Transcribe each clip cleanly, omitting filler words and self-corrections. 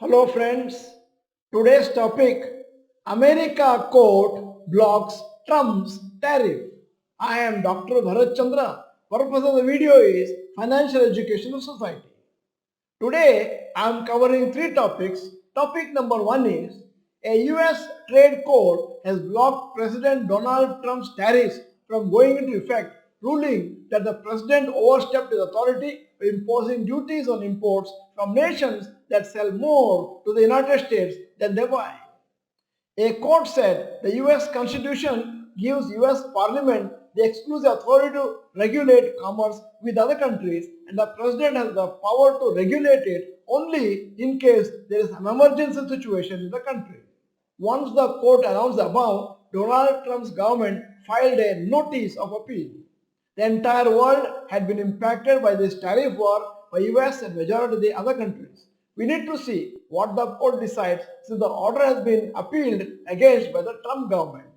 Hello friends, today's topic America court blocks Trump's tariff. I am Dr. Bharath Chandra. Purpose of the video is financial education of society. Today I am covering three topics. Topic number one is a US trade court has blocked President Donald Trump's tariffs from going into effect, ruling that the president overstepped his authority by imposing duties on imports from nations that sell more to the United States than they buy. A court said the US Constitution gives US Parliament the exclusive authority to regulate commerce with other countries, and the President has the power to regulate it only in case there is an emergency situation in the country. Once the court announced the above, Donald Trump's government filed a notice of appeal. The entire world had been impacted by this tariff war by US and majority of the other countries. We need to see what the court decides since the order has been appealed against by the Trump government.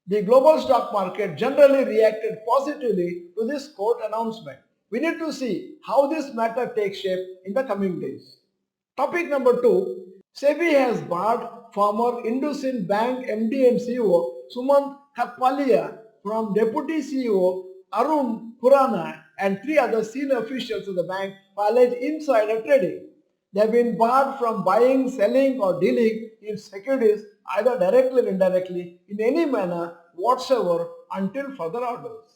The global stock market generally reacted positively to this court announcement. We need to see how this matter takes shape in the coming days. Topic number two, SEBI has barred former IndusInd Bank MD and CEO Sumant Katpalia from Deputy CEO Arun Khurana and three other senior officials of the bank for alleged insider trading. They have been barred from buying, selling or dealing in securities either directly or indirectly in any manner whatsoever until further orders.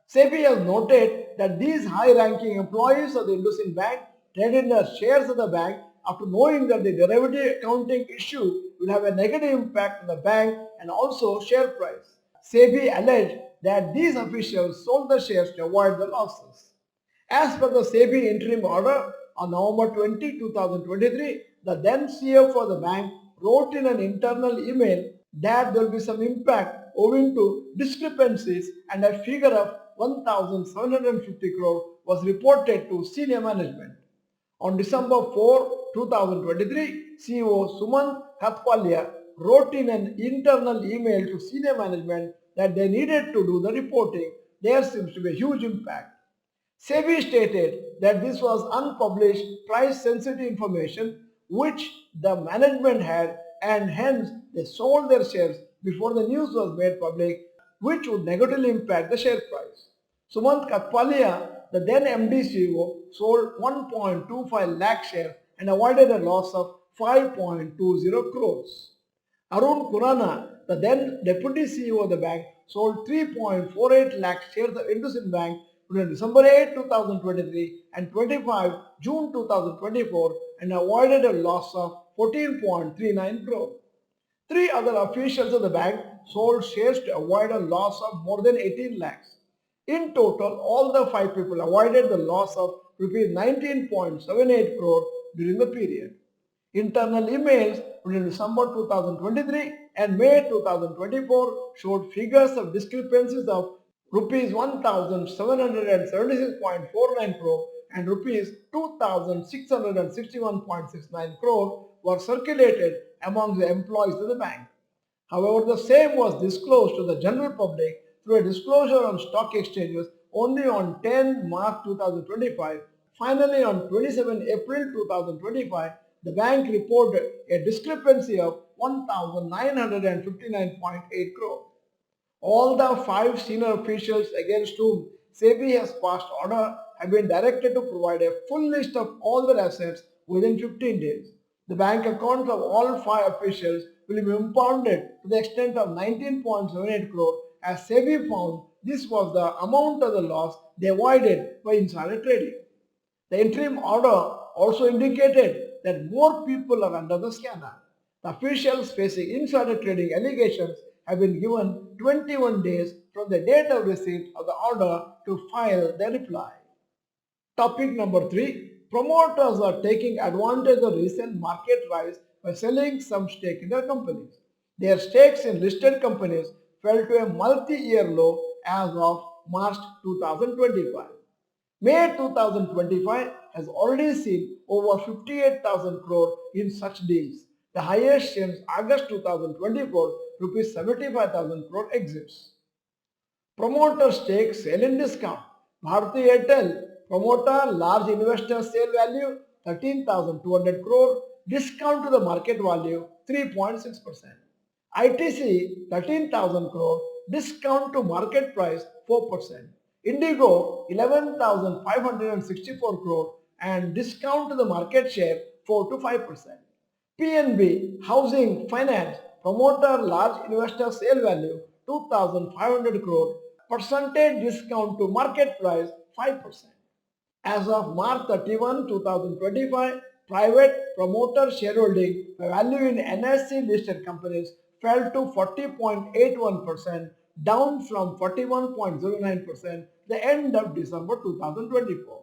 SEBI has noted that these high-ranking employees of the IndusInd Bank traded their shares of the bank after knowing that the derivative accounting issue will have a negative impact on the bank and also share price. SEBI alleged that these officials sold the shares to avoid the losses. As per the SEBI interim order on November 20, 2023, the then CEO for the bank wrote in an internal email that there will be some impact owing to discrepancies, and a figure of 1,750 crore was reported to senior management. On December 4, 2023, CEO Sumant Katpalia wrote in an internal email to senior management that they needed to do the reporting. There seems to be a huge impact. SEBI stated that this was unpublished price-sensitive information which the management had, and hence they sold their shares before the news was made public, which would negatively impact the share price. Sumant Katpalia, the then MD CEO, sold 1.25 lakh shares and avoided a loss of 5.20 crores. Arun Khurana, the then Deputy CEO of the bank, sold 3.48 lakh shares of IndusInd Bank between December 8, 2023 and 25 June 2024 and avoided a loss of 14.39 crore. Three other officials of the bank sold shares to avoid a loss of more than 18 lakhs. In total, all the five people avoided the loss of rupees 19.78 crore during the period. Internal emails between December 2023 and May 2024 showed figures of discrepancies of rupees 1,776.49 crore and rupees 2,661.69 crore were circulated among the employees of the bank. However, the same was disclosed to the general public through a disclosure on stock exchanges only on 10 March 2025. Finally, on 27 April 2025, the bank reported a discrepancy of 1,959.8 crore. All the five senior officials against whom SEBI has passed order have been directed to provide a full list of all their assets within 15 days. The bank accounts of all five officials will be impounded to the extent of 19.78 crore, as SEBI found this was the amount of the loss they avoided by insider trading. The interim order also indicated that more people are under the scanner. The officials facing insider trading allegations have been given 21 days from the date of receipt of the order to file their reply. Topic number 3. Promoters are taking advantage of recent market rise by selling some stake in their companies. Their stakes in listed companies fell to a multi-year low as of March 2025. May 2025 has already seen over 58,000 crore in such deals, the highest since August 2024, rupees 75,000 crore exits. Promoter stake sale in discount. Bharti Airtel promoter large investor sale value 13,200 crore. discount to the market value 3.6%. ITC 13,000 crore, discount to market price 4%. Indigo 11,564 crore and discount to the market share 4 to 5%. PNB Housing Finance promoter large investor sale value 2,500 crore, percentage discount to market price 5%. As of March 31, 2025, private promoter shareholding value in NSE listed companies fell to 40.81%, down from 41.09% the end of December 2024.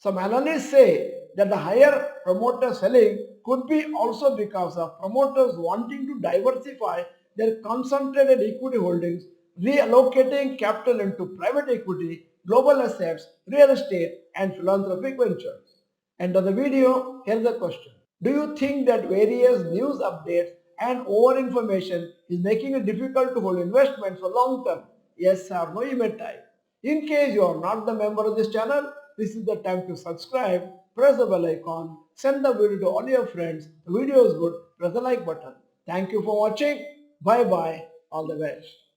Some analysts say that the higher promoter selling could be also because of promoters wanting to diversify their concentrated equity holdings, reallocating capital into private equity, global assets, real estate, and philanthropic ventures. End of the video, here's the question. Do you think that various news updates and over information is making it difficult to hold investments for long term? Yes or no, you may type. In case you are not the member of this channel, this is the time to subscribe, press the bell icon, send the video to all your friends. The video is good, press the like button. Thank you for watching. Bye bye. All the best.